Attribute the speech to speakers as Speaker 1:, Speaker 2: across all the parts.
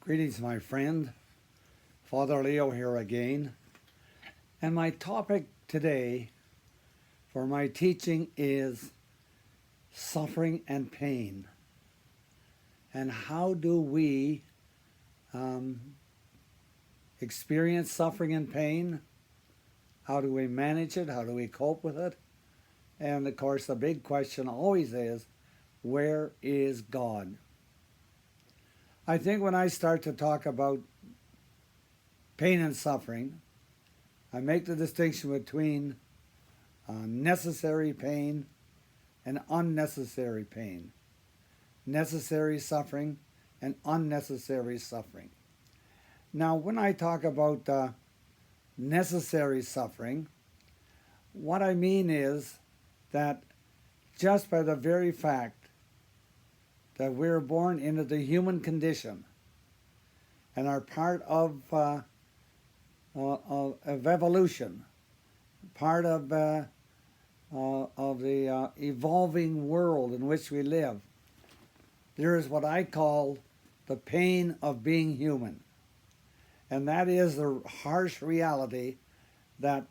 Speaker 1: Greetings, my friend. Father Leo here again. And my topic today for my teaching is suffering and pain. And how do we experience suffering and pain? How do we manage it? How do we cope with it? And of course, the big question always is, where is God? I think when I start to talk about pain and suffering, I make the distinction between necessary pain and unnecessary pain, necessary suffering and unnecessary suffering. Now, when I talk about necessary suffering, what I mean is that just by the very fact that we're born into the human condition and are part of evolution, part of the evolving world in which we live, there is what I call the pain of being human. And that is the harsh reality that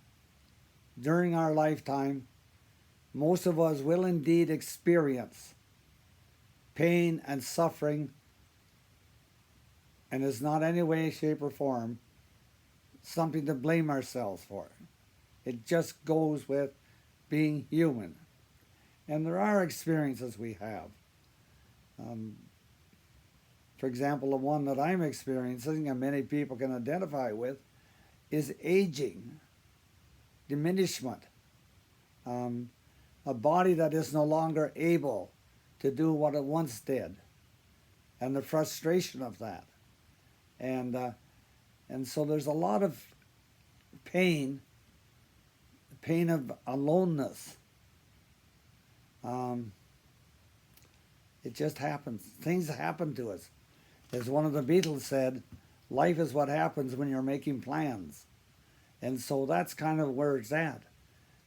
Speaker 1: during our lifetime, most of us will indeed experience pain and suffering, and is not any way, shape, or form something to blame ourselves for. It just goes with being human. And there are experiences we have. For example, the one that I'm experiencing, and many people can identify with, is aging, diminishment, a body that is no longer able to do what it once did, and the frustration of that. And so there's a lot of pain of aloneness. It just happens. Things happen to us. As one of the Beatles said, life is what happens when you're making plans. And so that's kind of where it's at.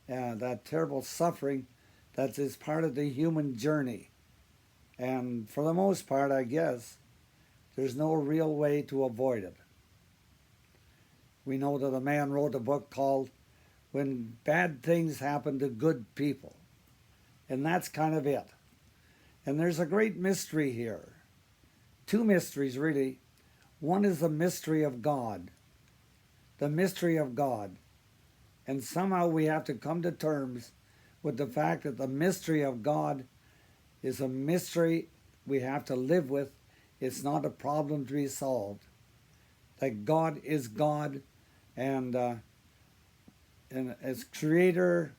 Speaker 1: That terrible suffering that is part of the human journey. And for the most part, I guess, there's no real way to avoid it. We know that a man wrote a book called When Bad Things Happen to Good People. And that's kind of it. And there's a great mystery here. Two mysteries, really. One is the mystery of God. The mystery of God. And somehow we have to come to terms with the fact that the mystery of God is a mystery we have to live with. It's not a problem to be solved. That God is God, and as creator,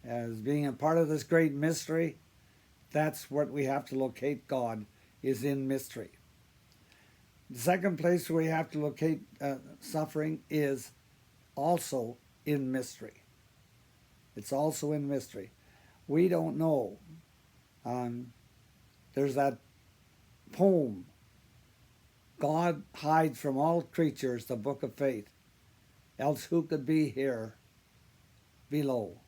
Speaker 1: as being a part of this great mystery, that's what we have to locate God, is in mystery. The second place where we have to locate suffering is also in mystery. It's also in mystery. We don't know. There's that poem, God hides from all creatures the book of faith, else who could be here below?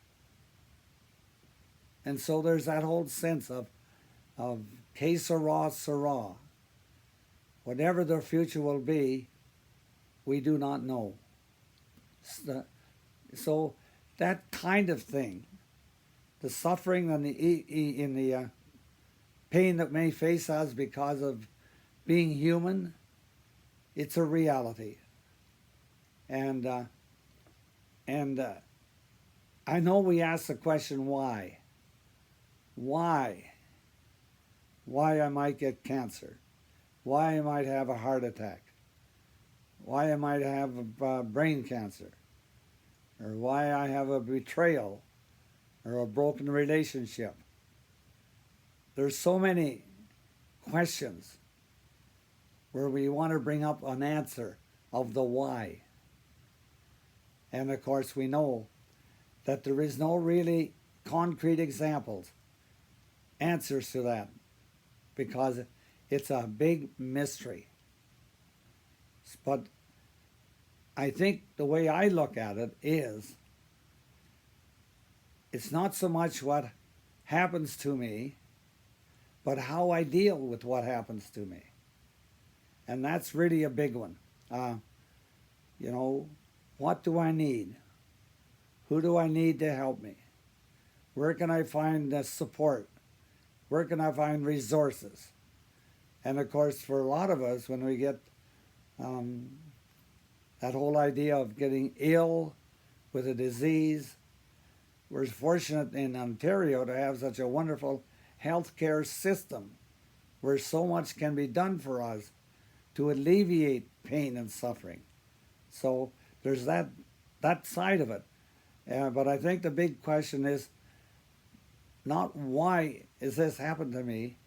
Speaker 1: And so there's that whole sense of que sera, sera. Whatever the future will be, we do not know. So that kind of thing, the suffering and the pain that may face us because of being human, it's a reality. And I know we ask the question, why? Why? Why I might get cancer? Why I might have a heart attack? Why I might have a brain cancer? Or why I have a betrayal or a broken relationship? There's so many questions where we want to bring up an answer of the why. And of course we know that there is no really concrete examples, answers to that, because it's a big mystery. But I think the way I look at it is, it's not so much what happens to me, but how I deal with what happens to me. And that's really a big one. You know, what do I need? Who do I need to help me? Where can I find the support? Where can I find resources? And of course, for a lot of us, when we get that whole idea of getting ill with a disease, we're fortunate in Ontario to have such a wonderful healthcare system where so much can be done for us to alleviate pain and suffering. So there's that side of it. But I think the big question is not why is this happened to me,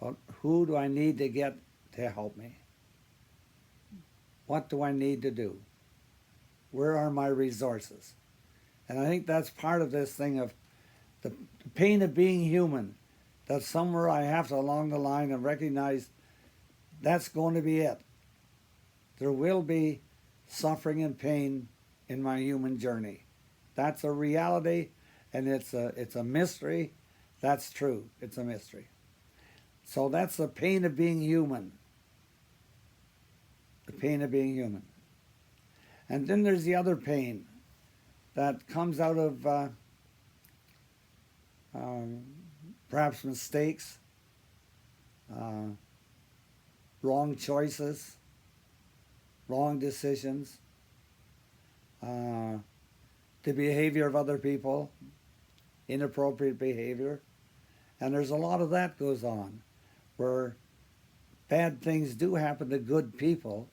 Speaker 1: but who do I need to get to help me? What do I need to do? Where are my resources? And I think that's part of this thing of the pain of being human, that somewhere I have to along the line and recognize that's going to be it. There will be suffering and pain in my human journey. That's a reality, and it's a mystery. That's true. It's a mystery. So that's the pain of being human. The pain of being human. And then there's the other pain that comes out of perhaps mistakes, wrong choices, wrong decisions, the behavior of other people, inappropriate behavior. And there's a lot of that goes on where bad things do happen to good people,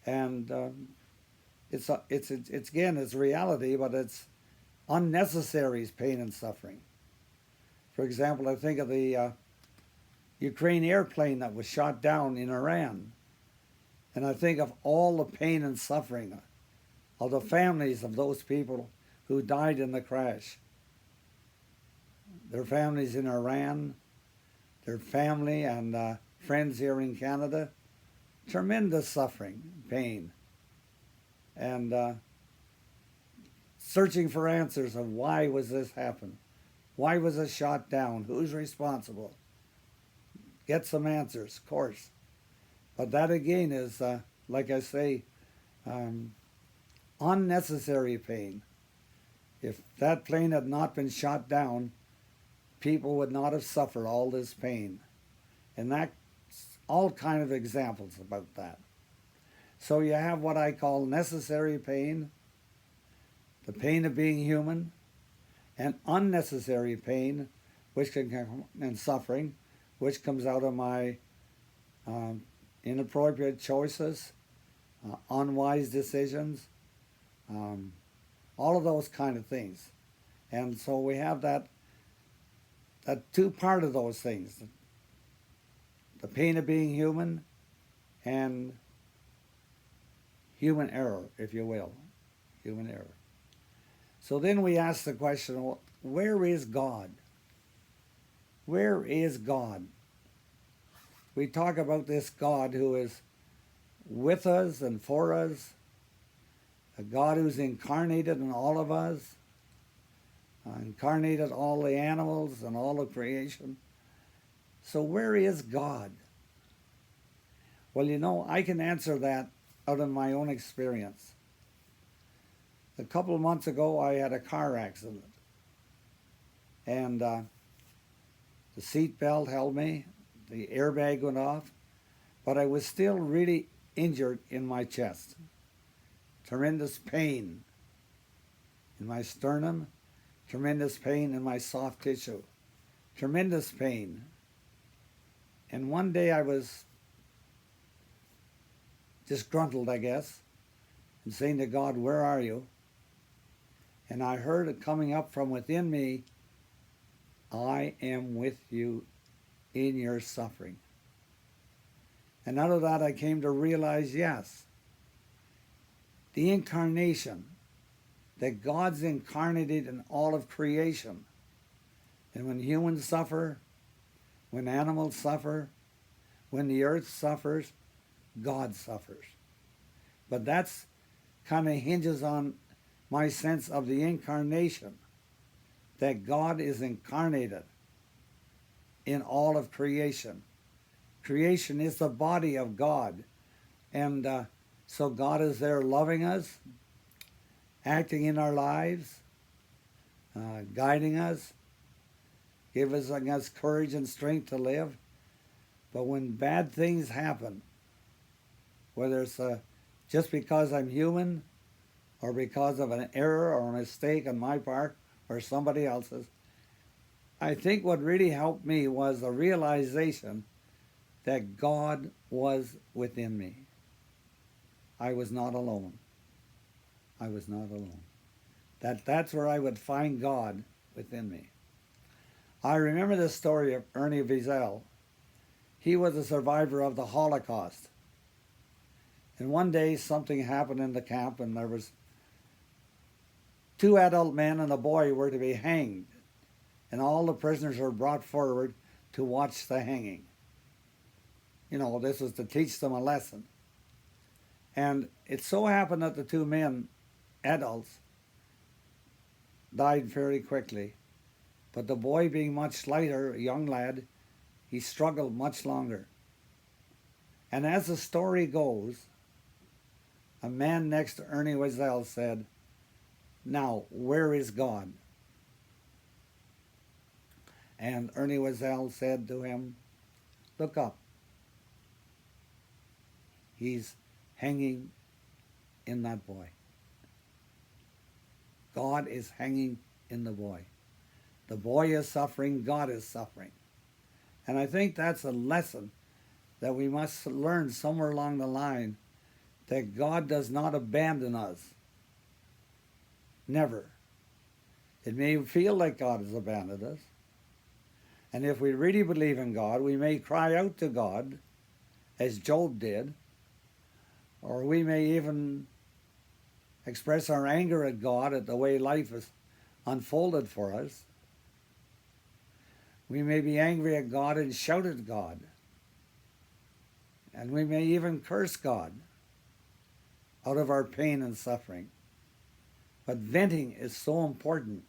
Speaker 1: and it's again, it's reality, but it's unnecessary pain and suffering. For example, I think of the Ukraine airplane that was shot down in Iran, and I think of all the pain and suffering of the families of those people who died in the crash. Their families in Iran, their family and friends here in Canada, tremendous suffering, pain, and searching for answers of why was this happen? Why was it shot down? Who's responsible? Get some answers, of course. But that again is, like I say, unnecessary pain. If that plane had not been shot down, people would not have suffered all this pain. And that's all kind of examples about that. So you have what I call necessary pain, the pain of being human, and unnecessary pain, which can come, and suffering, which comes out of my inappropriate choices, unwise decisions, all of those kind of things. And so we have that two part of those things, the pain of being human and human error, if you will, human error. So then we ask the question, well, where is God? Where is God? We talk about this God who is with us and for us, a God who's incarnated in all of us, incarnated all the animals and all of creation. So where is God? Well, you know, I can answer that out of my own experience. A couple of months ago, I had a car accident. And the seat belt held me, the airbag went off, but I was still really injured in my chest. Tremendous pain in my sternum, tremendous pain in my soft tissue, tremendous pain. And one day I was disgruntled, I guess, and saying to God, where are you? And I heard it coming up from within me, I am with you in your suffering. And out of that I came to realize, yes, the incarnation, that God's incarnated in all of creation. And when humans suffer, when animals suffer, when the earth suffers, God suffers. But that's kind of hinges on my sense of the incarnation, that God is incarnated in all of creation. Creation is the body of God. And so God is there loving us, acting in our lives, guiding us, giving us courage and strength to live. But when bad things happen, whether it's just because I'm human or because of an error or a mistake on my part or somebody else's, I think what really helped me was the realization that God was within me. I was not alone. I was not alone. That's where I would find God within me. I remember the story of Ernie Wiesel. He was a survivor of the Holocaust. And one day something happened in the camp, and there was 2 adult men and a boy were to be hanged. And all the prisoners were brought forward to watch the hanging. You know, this was to teach them a lesson. And it so happened that the 2 men, adults, died very quickly. But the boy, being much lighter, a young lad, he struggled much longer. And as the story goes, a man next to Ernie Wiesel said, "Now, where is God?" And Ernie Wiesel said to him, "Look up. He's hanging in that boy. God is hanging in the boy. The boy is suffering, God is suffering." And I think that's a lesson that we must learn somewhere along the line, that God does not abandon us. Never. It may feel like God has abandoned us. And if we really believe in God, we may cry out to God, as Job did, or we may even express our anger at God at the way life has unfolded for us. We may be angry at God and shout at God. And we may even curse God out of our pain and suffering. But venting is so important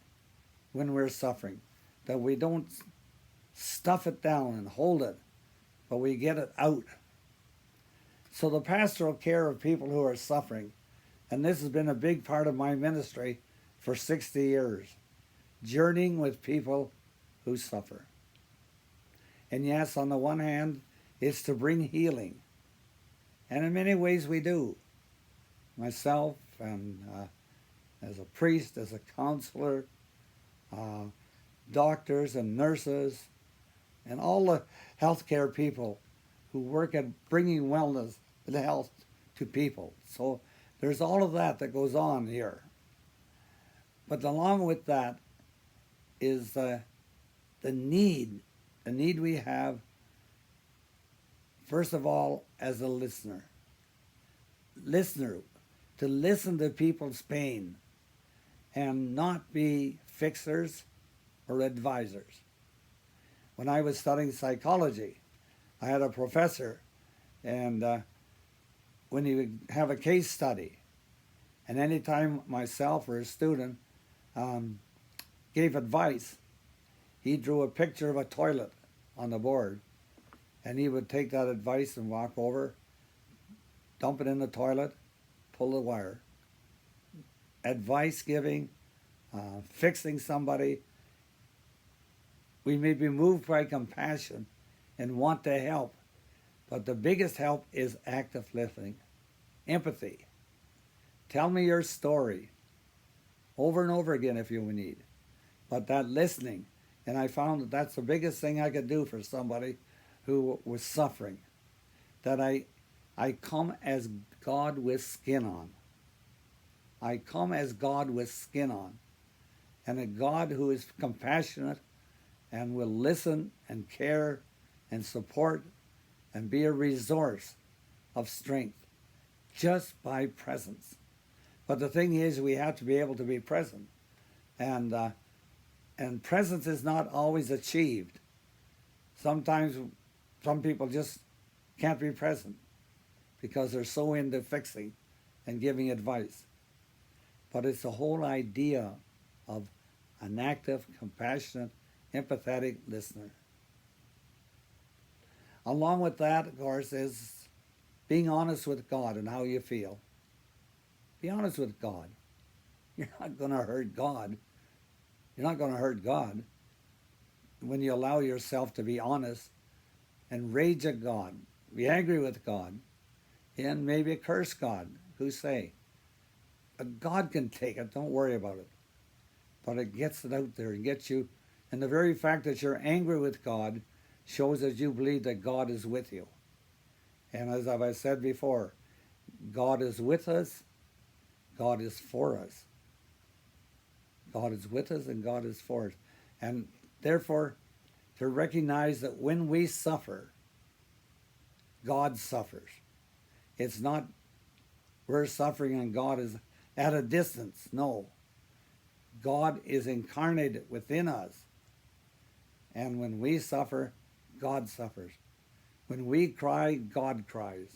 Speaker 1: when we're suffering, that we don't stuff it down and hold it, but we get it out. So the pastoral care of people who are suffering, and this has been a big part of my ministry for 60 years, journeying with people who suffer. And yes, on the one hand, it's to bring healing. And in many ways we do. Myself, and as a priest, as a counselor, doctors and nurses, and all the healthcare people who work at bringing wellness and health to people. So there's all of that that goes on here. But along with that is the need we have, first of all, as a listener, to listen to people's pain and not be fixers or advisors. When I was studying psychology, I had a professor, and when he would have a case study, and anytime myself or a student gave advice, he drew a picture of a toilet on the board, and he would take that advice and walk over, dump it in the toilet, pull the wire. Advice giving, fixing somebody. We may be moved by compassion and want to help, but the biggest help is active listening, empathy. Tell me your story over and over again if you need, but that listening. And I found that that's the biggest thing I could do for somebody who was suffering, that I come as God with skin on. I come as God with skin on, and a God who is compassionate and will listen and care and support and be a resource of strength just by presence. But the thing is, we have to be able to be present, and presence is not always achieved. Sometimes some people just can't be present because they're so into fixing and giving advice. But it's the whole idea of an active, compassionate, empathetic listener. Along with that, of course, is being honest with God and how you feel. Be honest with God. You're not going to hurt God. You're not going to hurt God when you allow yourself to be honest and rage at God, be angry with God, and maybe curse God. Who say? God can take it. Don't worry about it. But it gets it out there and gets you. And the very fact that you're angry with God shows that you believe that God is with you. And as I've said before, God is with us. God is for us. God is with us and God is for us. And therefore, to recognize that when we suffer, God suffers. It's not we're suffering and God is at a distance. No. God is incarnated within us. And when we suffer, God suffers. When we cry, God cries.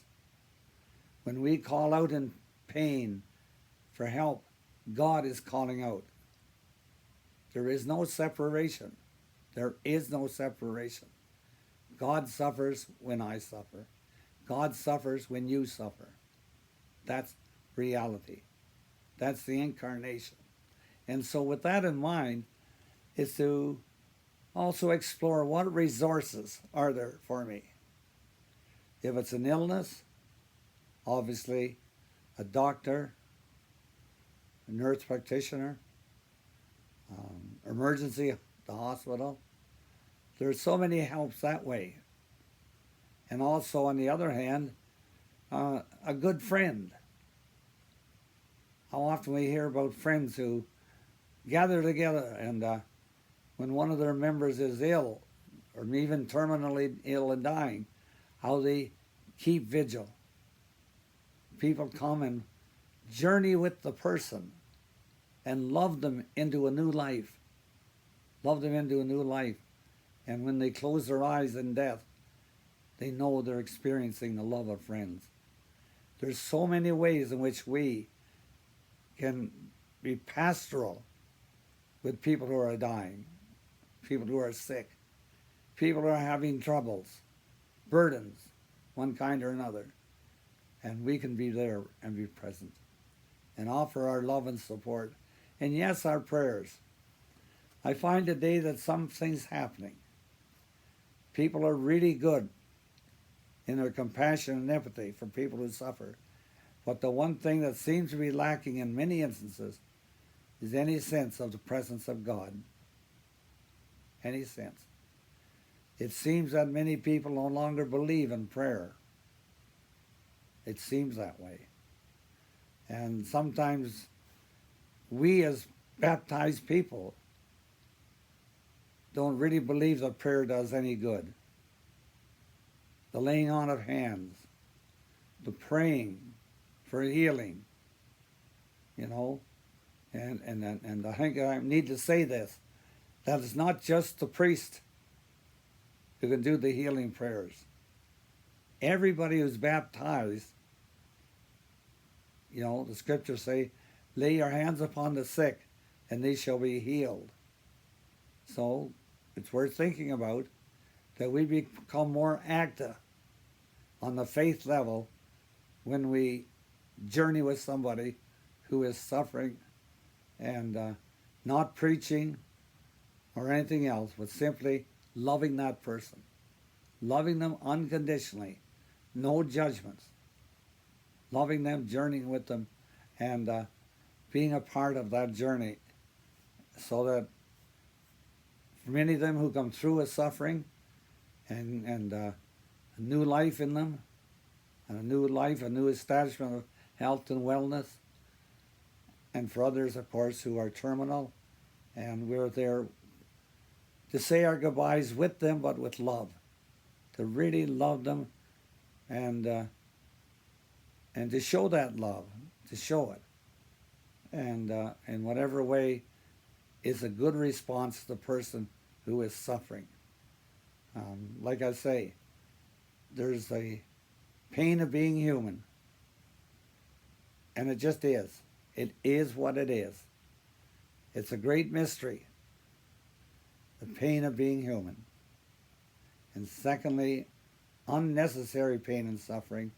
Speaker 1: When we call out in pain for help, God is calling out. There is no separation. There is no separation. God suffers when I suffer. God suffers when you suffer. That's reality. That's the incarnation. And so with that in mind, is to also explore what resources are there for me. If it's an illness, obviously a doctor, a nurse practitioner, emergency, the hospital. There's so many helps that way. And also, on the other hand, a good friend. How often we hear about friends who gather together and when one of their members is ill or even terminally ill and dying, how they keep vigil. People come and journey with the person and love them into a new life. Love them into a new life. And when they close their eyes in death, they know they're experiencing the love of friends. There's so many ways in which we can be pastoral with people who are dying, people who are sick, people who are having troubles, burdens, one kind or another. And we can be there and be present and offer our love and support. And yes, our prayers. I find today that something's happening. People are really good in their compassion and empathy for people who suffer. But the one thing that seems to be lacking in many instances is any sense of the presence of God. Any sense. It seems that many people no longer believe in prayer. It seems that way. And sometimes we as baptized people don't really believe that prayer does any good. The laying on of hands, the praying for healing, you know, and I think I need to say this, that it's not just the priest who can do the healing prayers. Everybody who's baptized, you know, the scriptures say, lay your hands upon the sick and they shall be healed. So it's worth thinking about that we become more active on the faith level when we journey with somebody who is suffering and not preaching or anything else, but simply loving that person, loving them unconditionally, no judgments, loving them, journeying with them, and being a part of that journey so that for many of them who come through a suffering and a new life in them, and a new life, a new establishment of health and wellness, and for others, of course, who are terminal, and we're there to say our goodbyes with them, but with love, to really love them, and to show that love, to show it, and in whatever way is a good response to the person who is suffering. Like I say, there's a pain of being human, and it just is. It is what it is. It's a great mystery, the pain of being human. And secondly, unnecessary pain and suffering,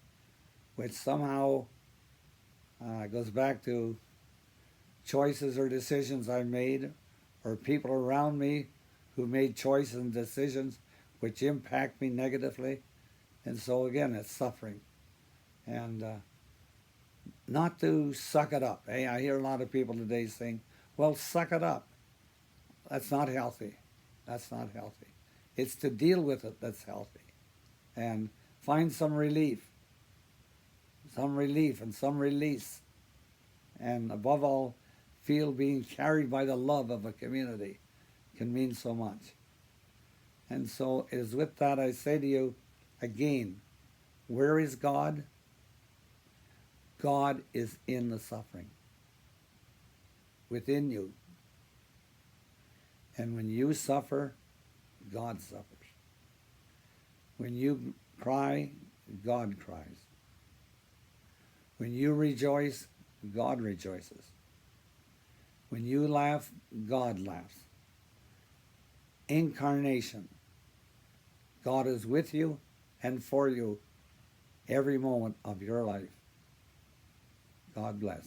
Speaker 1: which somehow goes back to choices or decisions I made, or people around me who made choices and decisions which impact me negatively. And so again, it's suffering. And not to suck it up. Hey, I hear a lot of people today saying, well, suck it up. That's not healthy. That's not healthy. It's to deal with it that's healthy. And find some relief and some release. And above all, feel being carried by the love of a community can mean so much. And so it is with that I say to you again, where is God? God is in the suffering, within you. And when you suffer, God suffers. When you cry, God cries. When you rejoice, God rejoices. When you laugh, God laughs. Incarnation. God is with you and for you every moment of your life. God bless.